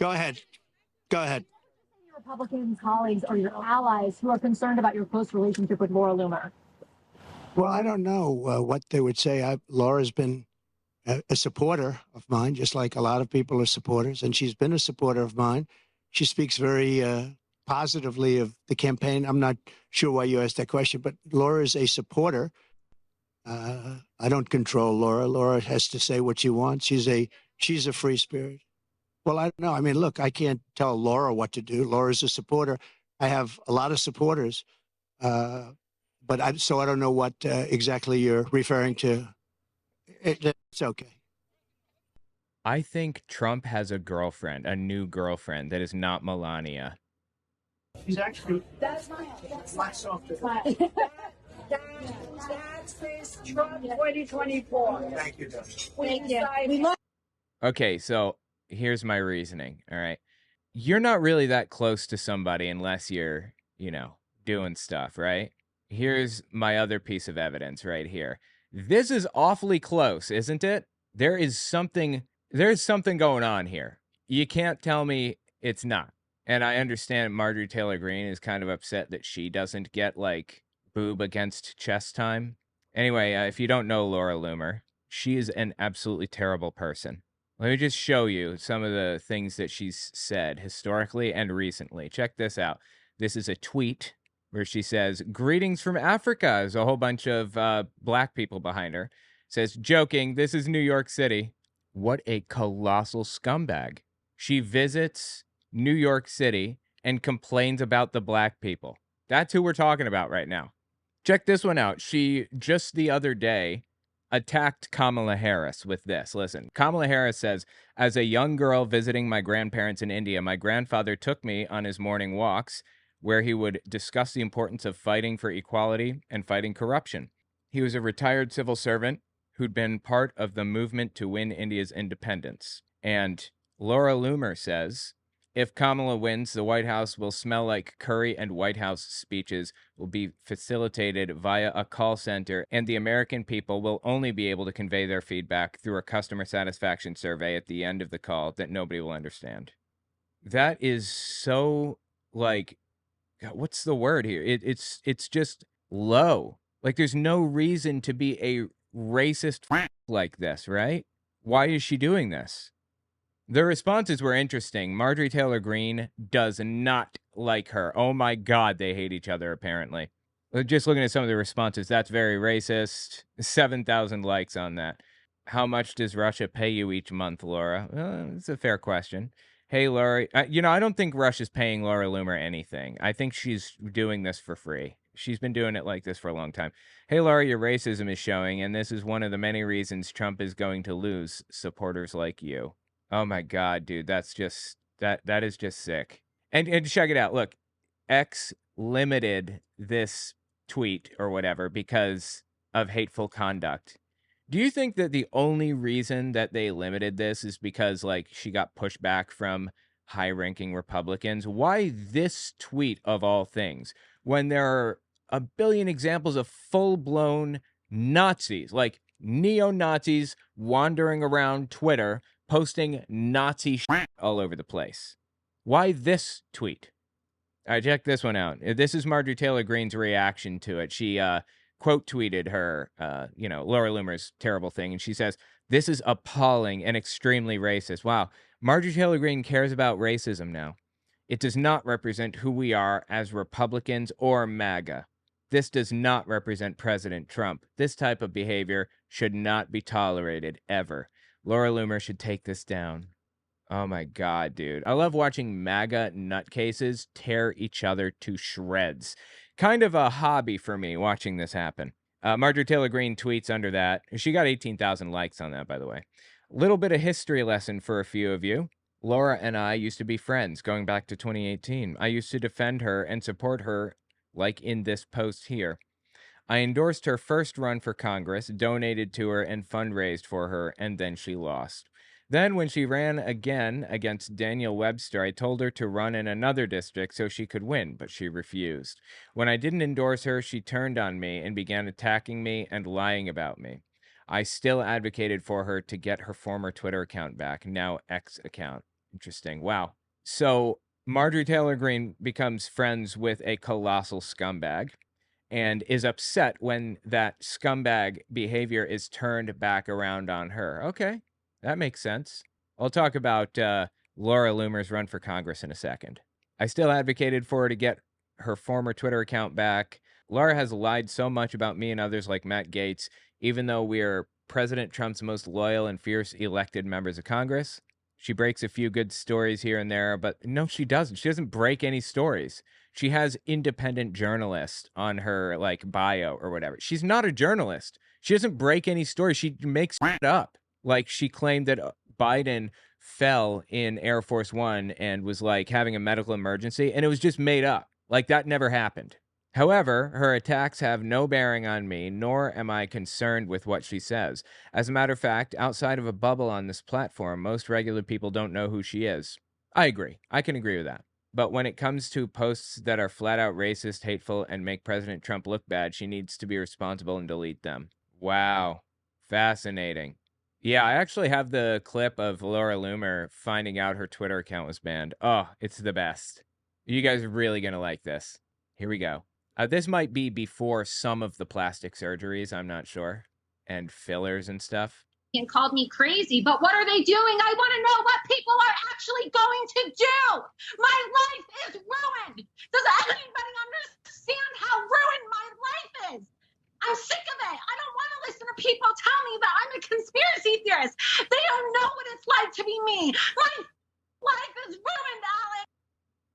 Go ahead. Go ahead. Your Republican colleagues or your allies who are concerned about your close relationship with Laura Loomer? Well, I don't know what they would say. Laura's been a supporter of mine, just like a lot of people are supporters, and she's been a supporter of mine. She speaks very positively of the campaign. I'm not sure why you asked that question, but Laura is a supporter. I don't control Laura. Laura has to say what she wants. She's a free spirit. Well, I don't know. I mean, look, I can't tell Laura what to do. Laura's a supporter. I have a lot of supporters, but I don't know what exactly you're referring to. It's okay. I think Trump has a girlfriend, a new girlfriend that is not Melania. She's actually. That's my softer. That says Trump 2024. Thank you, Doug. Thank you. Okay, so here's my reasoning. All right. You're not really that close to somebody unless you're, doing stuff, right? Here's my other piece of evidence right here. This is awfully close, isn't it? There's something going on here. You can't tell me it's not. And I understand Marjorie Taylor Greene is kind of upset that she doesn't get boob against chest time. Anyway, if you don't know Laura Loomer, she is an absolutely terrible person. Let me just show you some of the things that she's said historically and recently. Check this out. This is a tweet where she says, "Greetings from Africa." There's a whole bunch of black people behind her. Says, "Joking, this is New York City." What a colossal scumbag. She visits New York City and complains about the black people. That's who we're talking about right now. Check this one out. She, just the other day, attacked Kamala Harris with this. Listen, Kamala Harris says, "As a young girl visiting my grandparents in India, my grandfather took me on his morning walks where he would discuss the importance of fighting for equality and fighting corruption. He was a retired civil servant who'd been part of the movement to win India's independence." And Laura Loomer says, "If Kamala wins, the White House will smell like curry and White House speeches will be facilitated via a call center, and the American people will only be able to convey their feedback through a customer satisfaction survey at the end of the call that nobody will understand." That is so, God, what's the word here? It's just low. There's no reason to be a racist like this, right? Why is she doing this? The responses were interesting. Marjorie Taylor Greene does not like her. Oh my God, they hate each other, apparently. Just looking at some of the responses, that's very racist. 7,000 likes on that. How much does Russia pay you each month, Laura? It's a fair question. Hey, Laura, I don't think Russia's paying Laura Loomer anything. I think she's doing this for free. She's been doing it like this for a long time. Hey, Laura, your racism is showing, and this is one of the many reasons Trump is going to lose supporters like you. Oh my God, dude, that's just that is just sick. And check it out. Look, X limited this tweet or whatever because of hateful conduct. Do you think that the only reason that they limited this is because she got pushback from high-ranking Republicans? Why this tweet of all things when there are a billion examples of full-blown Nazis, neo-Nazis wandering around Twitter posting Nazi shit all over the place? Why this tweet? All right, check this one out. This is Marjorie Taylor Greene's reaction to it. She quote tweeted her, Laura Loomer's terrible thing, and she says, "This is appalling and extremely racist." Wow, Marjorie Taylor Greene cares about racism now. "It does not represent who we are as Republicans or MAGA. This does not represent President Trump. This type of behavior should not be tolerated, ever. Laura Loomer should take this down." Oh my God, dude. I love watching MAGA nutcases tear each other to shreds. Kind of a hobby for me watching this happen. Marjorie Taylor Greene tweets under that. She got 18,000 likes on that, by the way. Little bit of history lesson for a few of you. Laura and I used to be friends going back to 2018. I used to defend her and support her like in this post here. I endorsed her first run for Congress, donated to her, and fundraised for her, and then she lost. Then when she ran again against Daniel Webster, I told her to run in another district so she could win, but she refused. When I didn't endorse her, she turned on me and began attacking me and lying about me. I still advocated for her to get her former Twitter account back, now X account. Interesting. Wow. So Marjorie Taylor Greene becomes friends with a colossal scumbag and is upset when that scumbag behavior is turned back around on her. Okay, that makes sense. I'll talk about Laura Loomer's run for Congress in a second. I still advocated for her to get her former Twitter account back. Laura has lied so much about me and others like Matt Gaetz, even though we are President Trump's most loyal and fierce elected members of Congress. She breaks a few good stories here and there, but no, she doesn't. She doesn't break any stories. She has independent journalist on her like bio or whatever. She's not a journalist. She doesn't break any stories. She makes it up. Like she claimed that Biden fell in Air Force One and was like having a medical emergency, and it was just made up. Like that never happened. However, her attacks have no bearing on me, nor am I concerned with what she says. As a matter of fact, outside of a bubble on this platform, most regular people don't know who she is. I agree. I can agree with that. But when it comes to posts that are flat out racist, hateful, and make President Trump look bad, she needs to be responsible and delete them. Wow. Fascinating. Yeah, I actually have the clip of Laura Loomer finding out her Twitter account was banned. Oh, it's the best. You guys are really going to like this. Here we go. This might be before some of the plastic surgeries, I'm not sure, and fillers and stuff. And called me crazy, but what are they doing? I want to know what people are actually going to do. My life is ruined. Does anybody understand how ruined my life is? I'm sick of it. I don't want to listen to people tell me that I'm a conspiracy theorist. They don't know what it's like to be me. My life is ruined, Alex.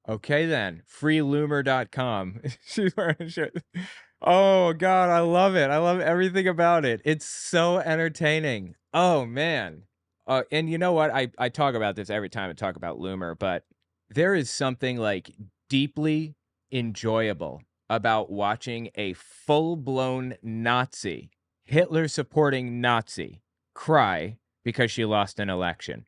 Okay then, freeloomer.com. She's wearing a shirt. Oh God, I love it. I love everything about it. It's so entertaining. Oh man. And you know what? I talk about this every time I talk about Loomer, but there is something like deeply enjoyable about watching a full-blown Nazi, Hitler-supporting Nazi, cry because she lost an election.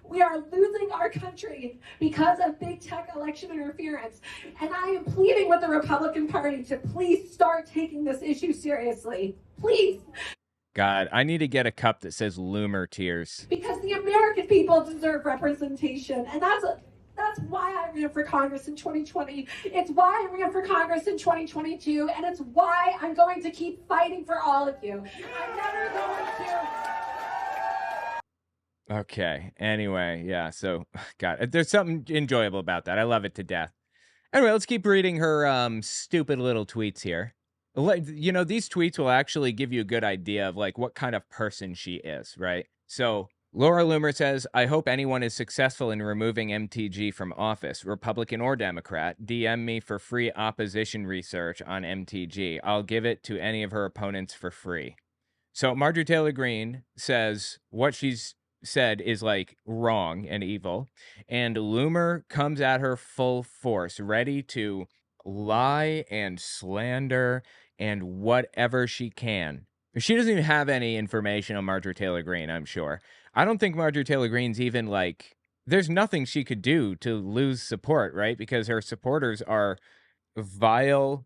We are losing our country because of big tech election interference. And I am pleading with the Republican Party to please start taking this issue seriously. Please. God, I need to get a cup that says Loomer tears. Because the American people deserve representation. And that's why I ran for Congress in 2020. It's why I ran for Congress in 2022. And it's why I'm going to keep fighting for all of you. I'm never going to... Okay. Anyway, yeah. So, God, there's something enjoyable about that. I love it to death. Anyway, let's keep reading her stupid little tweets here. You know, these tweets will actually give you a good idea of like what kind of person she is, right? So, Laura Loomer says, I hope anyone is successful in removing MTG from office, Republican or Democrat. DM me for free opposition research on MTG. I'll give it to any of her opponents for free. So, Marjorie Taylor Greene says what she's said is like wrong and evil, and Loomer comes at her full force, ready to lie and slander and whatever she can. She doesn't even have any information on Marjorie Taylor Greene, I'm sure. I don't think Marjorie Taylor Greene's even like, there's nothing she could do to lose support, right? Because her supporters are vile,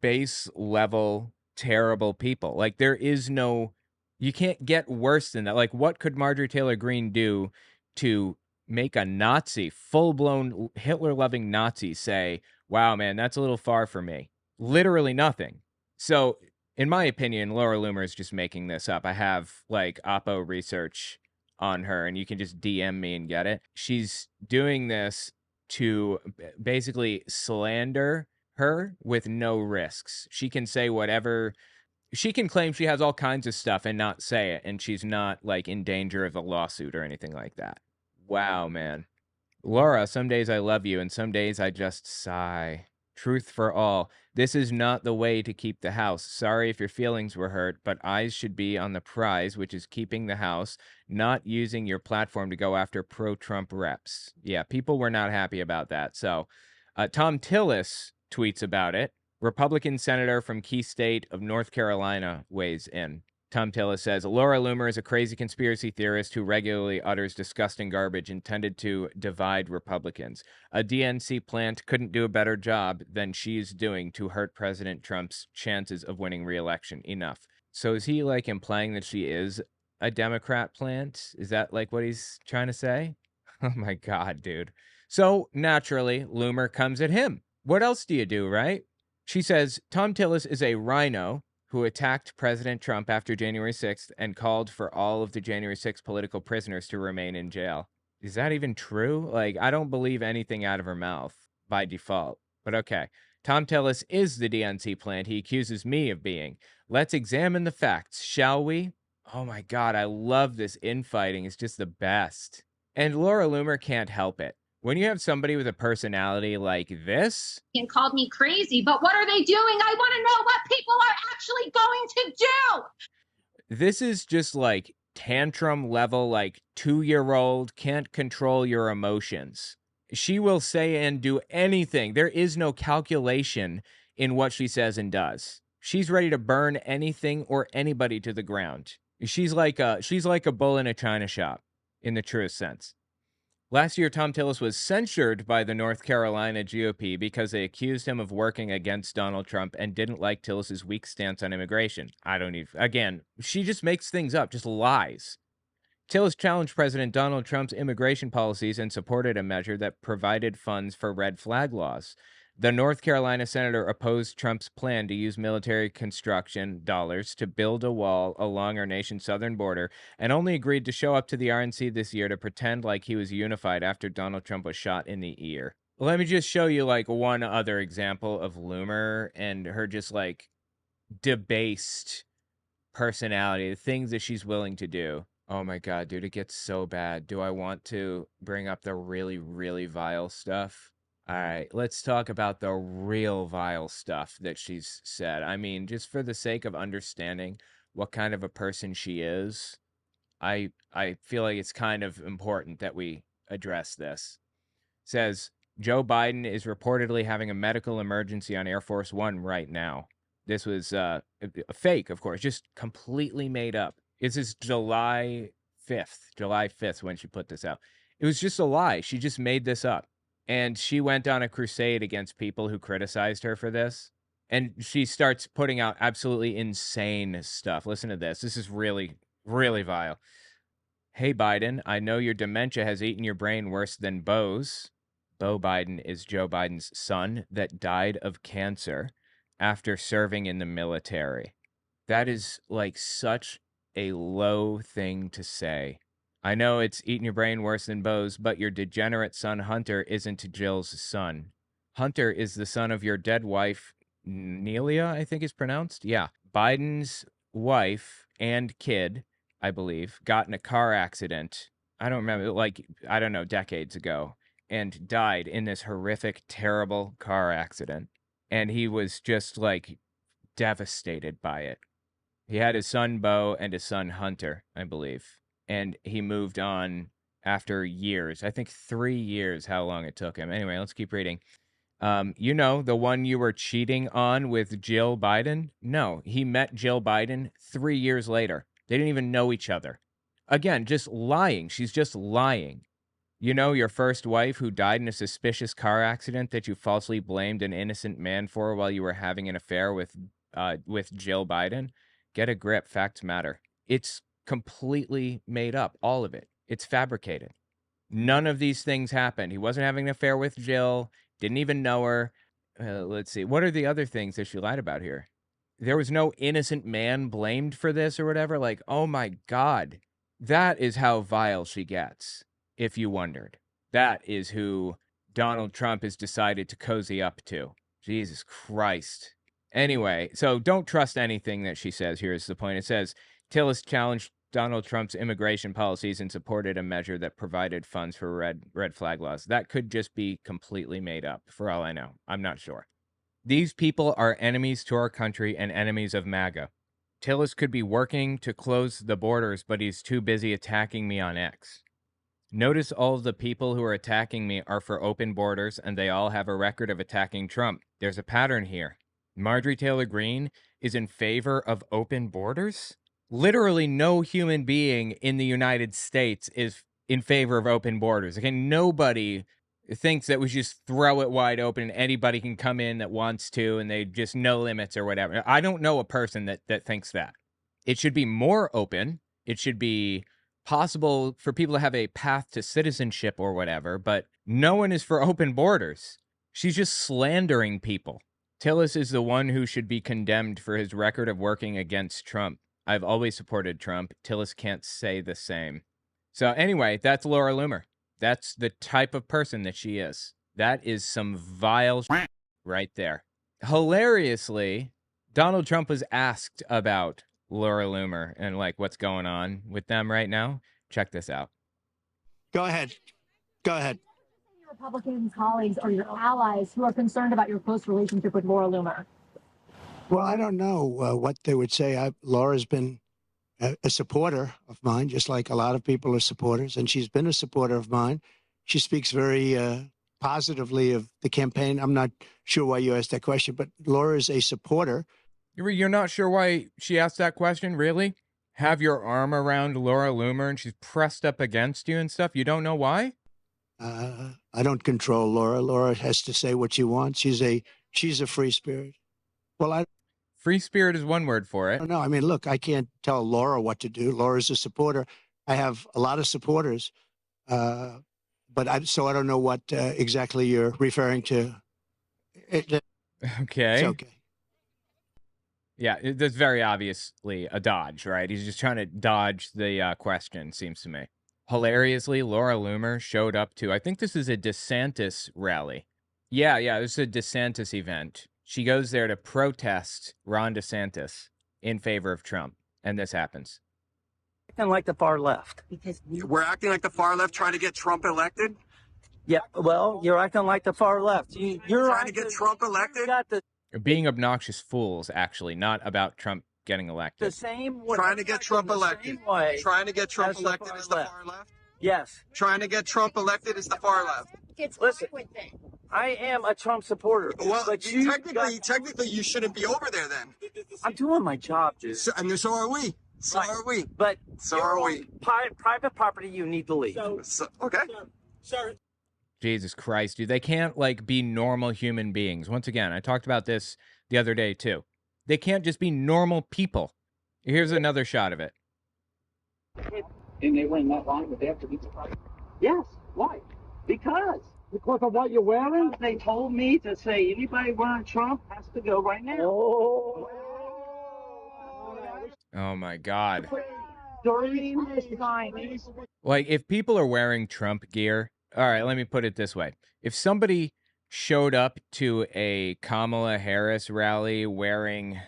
base level, terrible people. Like there is no, you can't get worse than that. Like what could Marjorie Taylor Greene do to make a Nazi, full-blown Hitler-loving Nazi say, wow, man, that's a little far for me? Literally nothing. So in my opinion, Laura Loomer is just making this up. I have like Oppo research on her and you can just DM me and get it. She's doing this to basically slander her with no risks. She can say whatever. She can claim she has all kinds of stuff and not say it, and she's not like in danger of a lawsuit or anything like that. Wow, man. Laura, some days I love you and some days I just sigh. Truth for all. This is not the way to keep the House. Sorry if your feelings were hurt, but eyes should be on the prize, which is keeping the House, not using your platform to go after pro-Trump reps. Yeah, people were not happy about that. So, Tom Tillis tweets about it. Republican senator from key state of North Carolina weighs in. Tom Tillis says, Laura Loomer is a crazy conspiracy theorist who regularly utters disgusting garbage intended to divide Republicans. A DNC plant couldn't do a better job than she's doing to hurt President Trump's chances of winning re-election. Enough. So is he like implying that she is a Democrat plant? Is that like what he's trying to say? Oh my God, dude. So naturally, Loomer comes at him. What else do you do, right? She says Tom Tillis is a rhino who attacked President Trump after January 6th and called for all of the January 6th political prisoners to remain in jail. Is that even true? Like, I don't believe anything out of her mouth by default. But okay. Tom Tillis is the DNC plant he accuses me of being. Let's examine the facts, shall we? Oh my God, I love this infighting. It's just the best. And Laura Loomer can't help it. When you have somebody with a personality like this, and called me crazy, but what are they doing? I want to know what people are actually going to do. this is just like tantrum level, like 2-year-old can't control your emotions. She will say and do anything. There is no calculation in what she says and does. She's ready to burn anything or anybody to the ground. She's like a bull in a china shop in the truest sense. Last year, Tom Tillis was censured by the North Carolina GOP because they accused him of working against Donald Trump and didn't like Tillis's weak stance on immigration. Again, she just makes things up, just lies. Tillis challenged President Donald Trump's immigration policies and supported a measure that provided funds for red flag laws. The North Carolina senator opposed Trump's plan to use military construction dollars to build a wall along our nation's southern border and only agreed to show up to the RNC this year to pretend like he was unified after Donald Trump was shot in the ear. Let me just show you like one other example of Loomer and her just like debased personality, the things that she's willing to do. Oh my God, dude, it gets so bad. Do I want to bring up the really, really vile stuff? All right, let's talk about the real vile stuff that she's said. I mean, just for the sake of understanding what kind of a person she is, I feel like it's kind of important that we address this. It says, Joe Biden is reportedly having a medical emergency on Air Force One right now. This was a fake, of course, just completely made up. This is July 5th when she put this out. It was just a lie. She just made this up. And she went on a crusade against people who criticized her for this. And she starts putting out absolutely insane stuff. Listen to this. This is really, really vile. Hey, Biden, I know your dementia has eaten your brain worse than Bo's. Beau Biden is Joe Biden's son that died of cancer after serving in the military. That is like such a low thing to say. I know it's eating your brain worse than Bo's, but your degenerate son Hunter isn't Jill's son. Hunter is the son of your dead wife, Nelia, I think is pronounced. Yeah. Biden's wife and kid, I believe, got in a car accident. I don't remember, decades ago, and died in this horrific, terrible car accident. And he was just like devastated by it. He had his son Beau and his son Hunter, I believe. And he moved on after years. I think 3 years, how long it took him. Anyway, let's keep reading. The one you were cheating on with Jill Biden? No, he met Jill Biden 3 years later. They didn't even know each other. Again, just lying. She's just lying. You know, your first wife who died in a suspicious car accident that you falsely blamed an innocent man for while you were having an affair with Jill Biden? Get a grip. Facts matter. It's completely made up. All of it. It's fabricated. None of these things happened. He wasn't having an affair with Jill. Didn't even know her. Let's see. What are the other things that she lied about here? There was no innocent man blamed for this or whatever. Like, oh my God. That is how vile she gets, if you wondered. That is who Donald Trump has decided to cozy up to. Jesus Christ. Anyway, so don't trust anything that she says. Here's the point. It says, Tillis challenged Donald Trump's immigration policies and supported a measure that provided funds for red flag laws. That could just be completely made up, for all I know. I'm not sure. These people are enemies to our country and enemies of MAGA. Tillis could be working to close the borders, but he's too busy attacking me on X. Notice all of the people who are attacking me are for open borders, and they all have a record of attacking Trump. There's a pattern here. Marjorie Taylor Greene is in favor of open borders? Literally no human being in the United States is in favor of open borders. Okay, nobody thinks that we just throw it wide open and anybody can come in that wants to and they just no limits or whatever. I don't know a person that thinks that. It should be more open. It should be possible for people to have a path to citizenship or whatever, but no one is for open borders. She's just slandering people. Tillis is the one who should be condemned for his record of working against Trump. I've always supported Trump. Tillis can't say the same. So anyway, that's Laura Loomer. That's the type of person that she is. That is some vile right there. Hilariously, Donald Trump was asked about Laura Loomer and like what's going on with them right now. Check this out. Go ahead. Go ahead. Your Republican colleagues or your allies who are concerned about your close relationship with Laura Loomer. Well, I don't know what they would say. Laura's been a supporter of mine, just like a lot of people are supporters, and she's been a supporter of mine. She speaks very positively of the campaign. I'm not sure why you asked that question, but Laura is a supporter. You're not sure why she asked that question, really? Have your arm around Laura Loomer and she's pressed up against you and stuff? You don't know why? I don't control Laura. Laura has to say what she wants. She's a free spirit. Well, Free spirit is one word for I it. don't know. I mean, look, I can't tell Laura what to do. Laura's a supporter. I have a lot of supporters, but I don't know what exactly you're referring to. Okay. It's okay. Yeah, that's very obviously a dodge, right? He's just trying to dodge the question, seems to me. Hilariously, Laura Loomer showed up to, I think this is a DeSantis rally. Yeah, this is a DeSantis event. She goes there to protest Ron DeSantis in favor of Trump, and this happens. Acting like the far left. Because we're acting like the far left trying to get Trump elected? Yeah, well, you're acting like the far left. You're trying to get Trump elected? Being obnoxious fools, actually, not about Trump getting elected. The same way. Trying to get Trump elected. Trying to get Trump elected is the far left? Yes. Trying to get Trump elected is the far left. Listen, I am a Trump supporter. Well, but technically, you shouldn't be over there then. I'm doing my job, dude. So are we. So are we. But so are we. Private property, you need to leave. Okay. Sorry. Jesus Christ, dude. They can't, be normal human beings. Once again, I talked about this the other day, too. They can't just be normal people. Here's another shot of it. And they went that line, but they have to be surprised. Yes. Why? Because of what you're wearing? They told me to say anybody wearing Trump has to go right now. Oh, my God. Like, if people are wearing Trump gear, all right, let me put it this way. If somebody showed up to a Kamala Harris rally wearing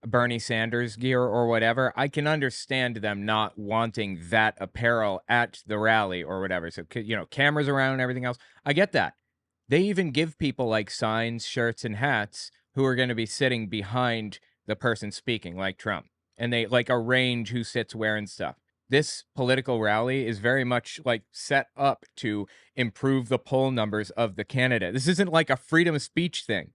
Bernie Sanders gear or whatever, I can understand them not wanting that apparel at the rally or whatever. So, cameras around and everything else. I get that. They even give people signs, shirts, and hats who are going to be sitting behind the person speaking, like Trump. And they arrange who sits where and stuff. This political rally is very much set up to improve the poll numbers of the candidate. This isn't like a freedom of speech thing.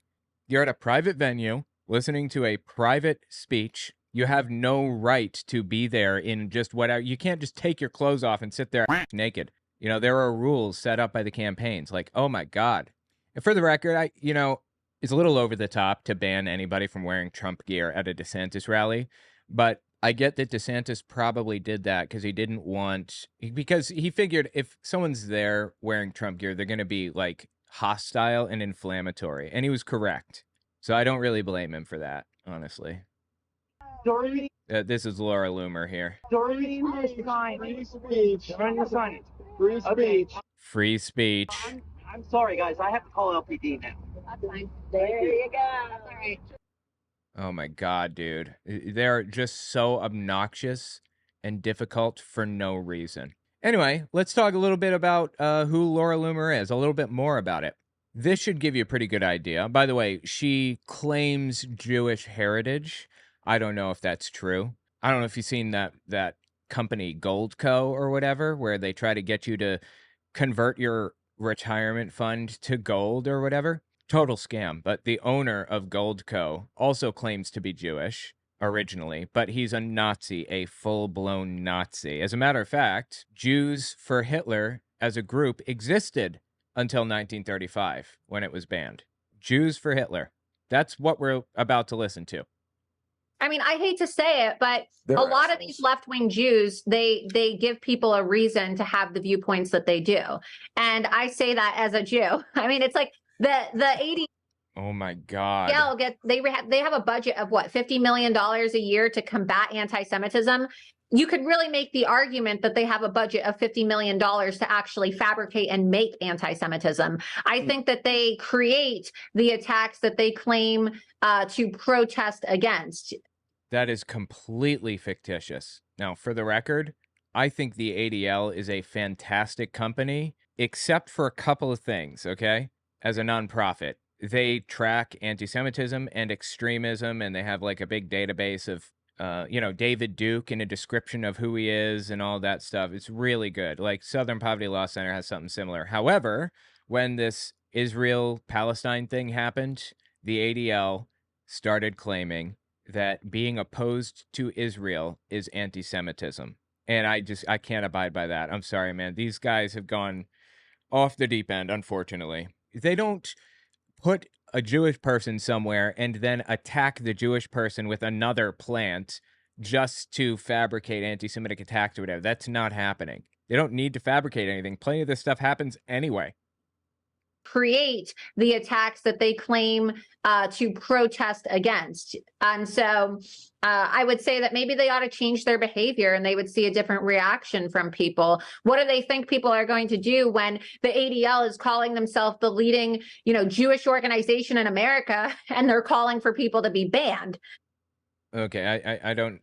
You're at a private venue listening to a private speech. You have no right to be there in just whatever. You can't just take your clothes off and sit there naked. There are rules set up by the campaigns. Oh my God. And for the record, it's a little over the top to ban anybody from wearing Trump gear at a DeSantis rally. But I get that DeSantis probably did that because he figured if someone's there wearing Trump gear, they're going to be hostile and inflammatory. And he was correct. So I don't really blame him for that, honestly. This is Laura Loomer here. Free speech. I'm sorry, guys. I have to call LPD now. That's fine. There you go. All right. Oh my God, dude. They're just so obnoxious and difficult for no reason. Anyway, let's talk a little bit about who Laura Loomer is, a little bit more about it. This should give you a pretty good idea. By the way, she claims Jewish heritage. I don't know if that's true. I don't know if you've seen that company Goldco or whatever, where they try to get you to convert your retirement fund to gold or whatever. Total scam. But the owner of Goldco also claims to be Jewish originally, but he's a Nazi, a full-blown Nazi. As a matter of fact, Jews for Hitler as a group existed until 1935 when it was banned. Jews for Hitler. That's what we're about to listen to. I mean, I hate to say it, but They're a lot of assholes. these left-wing Jews, they give people a reason to have the viewpoints that they do. And I say that as a Jew. I mean, it's like the ADL Oh my God. they have a budget of what, $50 million a year to combat anti-Semitism. You could really make the argument that they have a budget of $50 million to actually fabricate and make anti-Semitism. I think that they create the attacks that they claim to protest against. That is completely fictitious. Now, for the record, I think the ADL is a fantastic company, except for a couple of things, okay? As a nonprofit, they track anti-Semitism and extremism, and they have like a big database of David Duke and a description of who he is and all that stuff. It's really good. Like Southern Poverty Law Center has something similar. However, when this Israel-Palestine thing happened, the ADL started claiming that being opposed to Israel is anti-Semitism. And I can't abide by that. I'm sorry, man. These guys have gone off the deep end, unfortunately. They don't put a Jewish person somewhere and then attack the Jewish person with another plant just to fabricate anti-Semitic attacks or whatever. That's not happening. They don't need to fabricate anything. Plenty of this stuff happens anyway. Create the attacks that they claim to protest against. And so I would say that maybe they ought to change their behavior and they would see a different reaction from people. What do they think people are going to do when the ADL is calling themselves the leading, Jewish organization in America, and they're calling for people to be banned? Okay,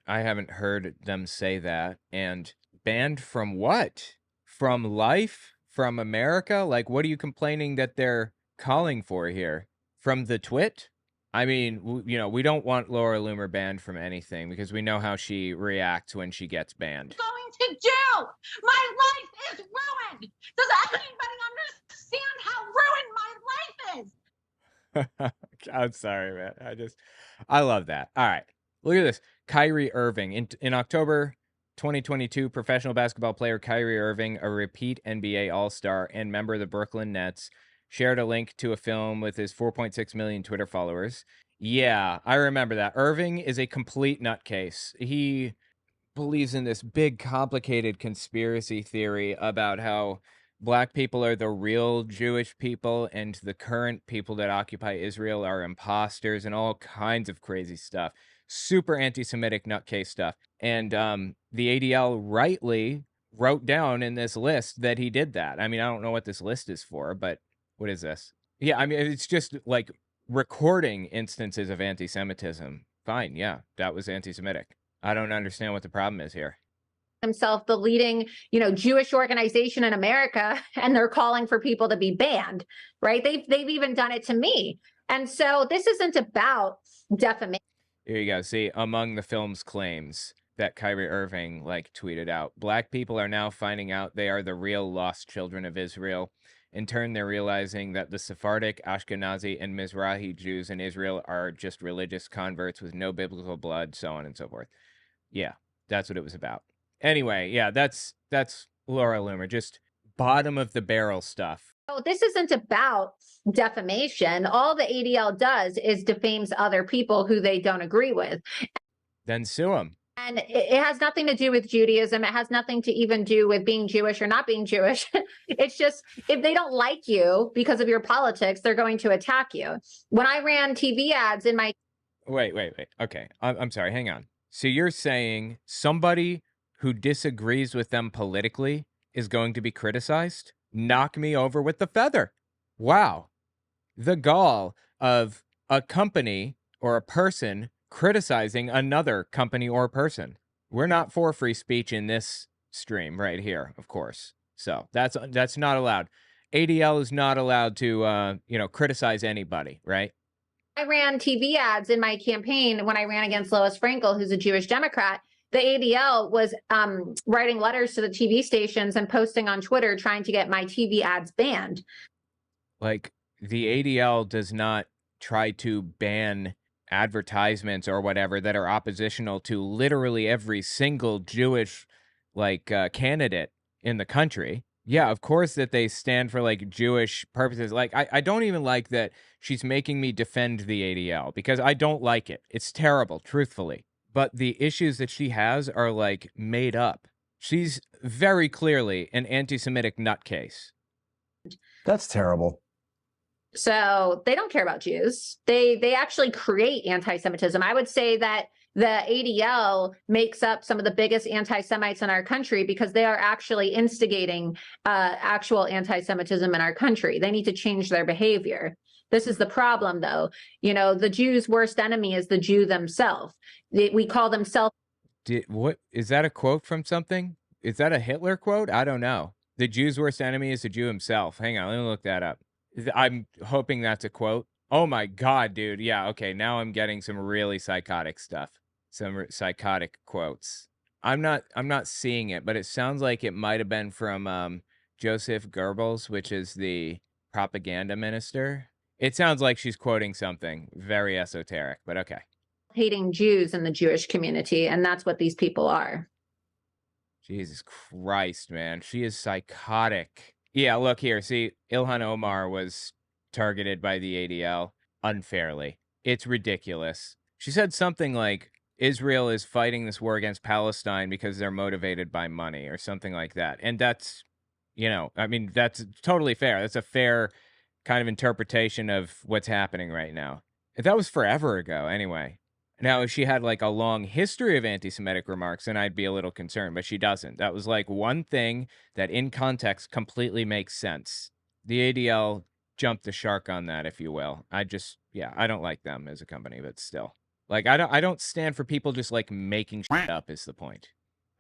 I haven't heard them say that. And banned from what? From life? From America? Like, what are you complaining that they're calling for here? From the twit? I mean, we don't want Laura Loomer banned from anything because we know how she reacts when she gets banned. Going to do? My life is ruined. Does anybody understand how ruined my life is? I'm sorry, man. I love that. All right, look at this. Kyrie Irving in October 2022, professional basketball player Kyrie Irving, a repeat NBA All-Star and member of the Brooklyn Nets, shared a link to a film with his 4.6 million Twitter followers. Yeah, I remember that. Irving is a complete nutcase. He believes in this big, complicated conspiracy theory about how Black people are the real Jewish people and the current people that occupy Israel are imposters and all kinds of crazy stuff. Super anti-Semitic nutcase stuff. And the ADL rightly wrote down in this list that he did that. I mean, I don't know what this list is for, but what is this? Yeah, I mean, it's just like recording instances of anti-Semitism. Fine, yeah, that was anti-Semitic. I don't understand what the problem is here. Himself the leading, Jewish organization in America, and they're calling for people to be banned, right? They've even done it to me. And so this isn't about defamation. Here you go. See, among the film's claims that Kyrie Irving tweeted out, Black people are now finding out they are the real lost children of Israel. In turn, they're realizing that the Sephardic, Ashkenazi, and Mizrahi Jews in Israel are just religious converts with no biblical blood, so on and so forth. Yeah, that's what it was about. Anyway, yeah, that's Laura Loomer, just bottom of the barrel stuff. So this isn't about defamation. All the ADL does is defames other people who they don't agree with. Then sue them. And it has nothing to do with Judaism. It has nothing to even do with being Jewish or not being Jewish. It's just, if they don't like you because of your politics, they're going to attack you. When I ran TV ads in my... Wait. Okay, I'm sorry, hang on. So you're saying somebody who disagrees with them politically is going to be criticized? Knock me over with the feather. Wow. The gall of a company or a person criticizing another company or person. We're not for free speech in this stream right here, of course. So that's not allowed. ADL is not allowed to, criticize anybody, right? I ran TV ads in my campaign when I ran against Lois Frankel, who's a Jewish Democrat. The ADL was writing letters to the TV stations and posting on Twitter trying to get my TV ads banned. Like, the ADL does not try to ban advertisements or whatever that are oppositional to literally every single Jewish candidate in the country. Yeah, of course that they stand for like Jewish purposes. Like I don't even like that she's making me defend the ADL because I don't like it. It's terrible, truthfully. But the issues that she has are like made up. She's very clearly an anti-Semitic nutcase. That's terrible. So they don't care about Jews. They actually create anti-Semitism. I would say that the ADL makes up some of the biggest anti-Semites in our country because they are actually instigating actual anti-Semitism in our country. They need to change their behavior. This is the problem, though. You know, the Jews' worst enemy is the Jew themselves. We call them What is that a quote from something? Is that a Hitler quote? I don't know. The Jew's worst enemy is the Jew himself. Hang on, let me look that up. I'm hoping that's a quote. Oh my God, dude. Yeah, okay. Now I'm getting some really psychotic stuff. Some psychotic quotes. I'm not seeing it, but it sounds like it might have been from Joseph Goebbels, which is the propaganda minister. It sounds like she's quoting something very esoteric, but okay. hating Jews in the Jewish community, and that's what these people are. Jesus Christ, man. She is psychotic. Yeah, look here. See, Ilhan Omar was targeted by the ADL unfairly. It's ridiculous. She said something like, Israel is fighting this war against Palestine because they're motivated by money or something like that. And that's, you know, I mean, that's totally fair. That's a fair kind of interpretation of what's happening right now. That was forever ago anyway. Now, if she had like a long history of anti-Semitic remarks, then I'd be a little concerned, but she doesn't. That was like one thing that in context completely makes sense. The ADL jumped the shark on that, if you will. I don't like them as a company, but still. Like, I don't stand for people just like making shit up is the point.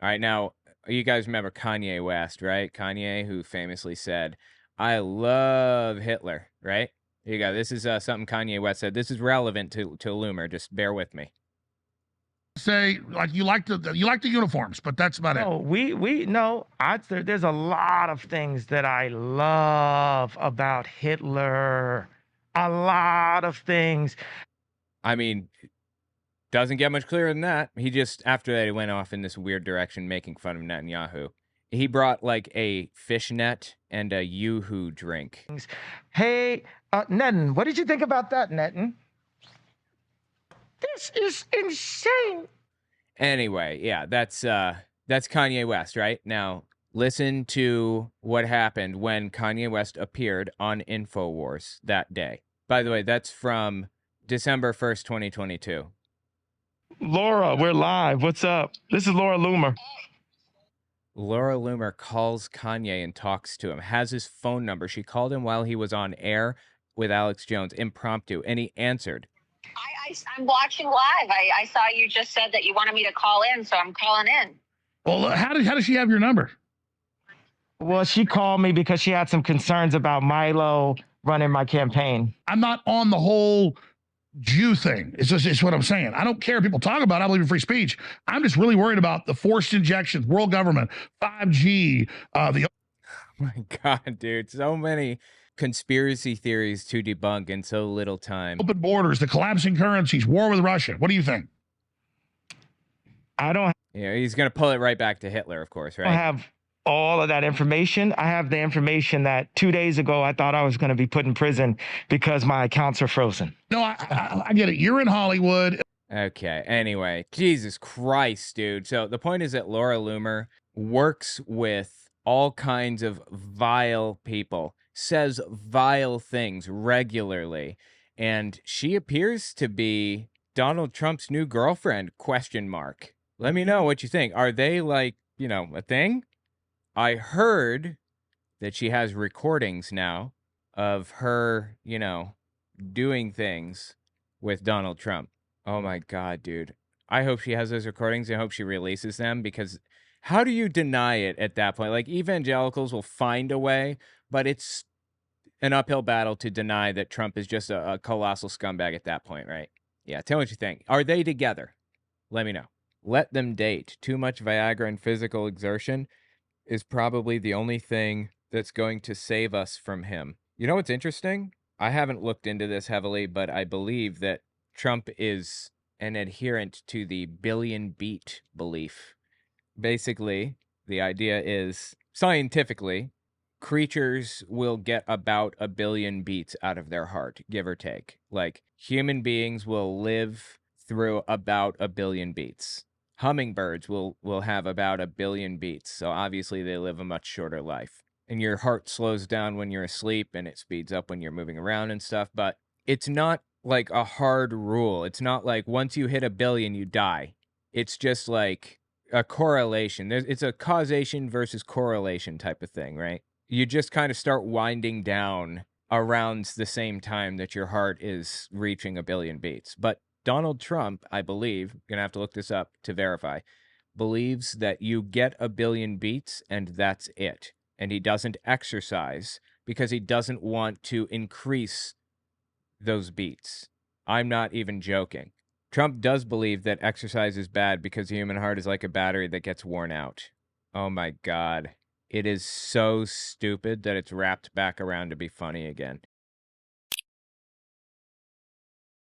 All right, now, you guys remember Kanye West, right? Kanye, who famously said, I love Hitler, right? Here you go. This is something Kanye West said. This is relevant to Loomer. Just bear with me. Say like you like the uniforms, but that's about it. There's a lot of things that I love about Hitler. A lot of things. I mean, doesn't get much clearer than that. He just, after that, he went off in this weird direction, making fun of Netanyahu. He brought like a fishnet and a Yoo-hoo drink. Hey, Netin, what did you think about that, Netin? This is insane. Anyway, yeah, that's Kanye West, right? Now, listen to what happened when Kanye West appeared on Infowars that day. By the way, that's from December 1st, 2022. Laura, we're live. What's up? This is Laura Loomer. Laura Loomer calls Kanye and talks to him, has his phone number. She called him while he was on air with Alex Jones, impromptu, and he answered. I'm watching live. I saw you just said that you wanted me to call in, so I'm calling in. Well, how does she have your number? Well, she called me because she had some concerns about Milo running my campaign. I'm not on the whole Jew thing. It's what I'm saying. I don't care if people talk about it. I believe in free speech. I'm just really worried about the forced injections, world government, 5G, the... Oh my God, dude. So many conspiracy theories to debunk in so little time. Open borders, the collapsing currencies, war with Russia. What do you think? I don't... Yeah, he's going to pull it right back to Hitler, of course, right? I have all of that information. I have the information that 2 days ago I thought I was going to be put in prison because my accounts are frozen. No, I get it. You're in Hollywood. Okay, anyway, Jesus Christ, dude. So the point is that Laura Loomer works with all kinds of vile people, says vile things regularly, and she appears to be Donald Trump's new girlfriend, ? Let me know what you think. Are they like, you know, a thing? I heard that she has recordings now of her, you know, doing things with Donald Trump. Oh my God, dude. I hope she has those recordings. I hope she releases them, because how do you deny it at that point? Like, evangelicals will find a way, but it's an uphill battle to deny that Trump is just a colossal scumbag at that point, right? Yeah, tell me what you think. Are they together? Let me know. Let them date. Too much Viagra and physical exertion is probably the only thing that's going to save us from him. You know what's interesting? I haven't looked into this heavily, but I believe that Trump is an adherent to the billion beat belief. Basically, the idea is, scientifically, creatures will get about 1 billion beats out of their heart, give or take. Like, human beings will live through about 1 billion beats. Hummingbirds will have about 1 billion beats. So obviously they live a much shorter life. And your heart slows down when you're asleep and it speeds up when you're moving around and stuff. But it's not like a hard rule. It's not like once you hit 1 billion, you die. It's just like a correlation. It's a causation versus correlation type of thing, right? You just kind of start winding down around the same time that your heart is reaching 1 billion beats. But Donald Trump, I believe, gonna have to look this up to verify, believes that you get 1 billion beats and that's it. And he doesn't exercise because he doesn't want to increase those beats. I'm not even joking. Trump does believe that exercise is bad because the human heart is like a battery that gets worn out. Oh my God. It is so stupid that it's wrapped back around to be funny again.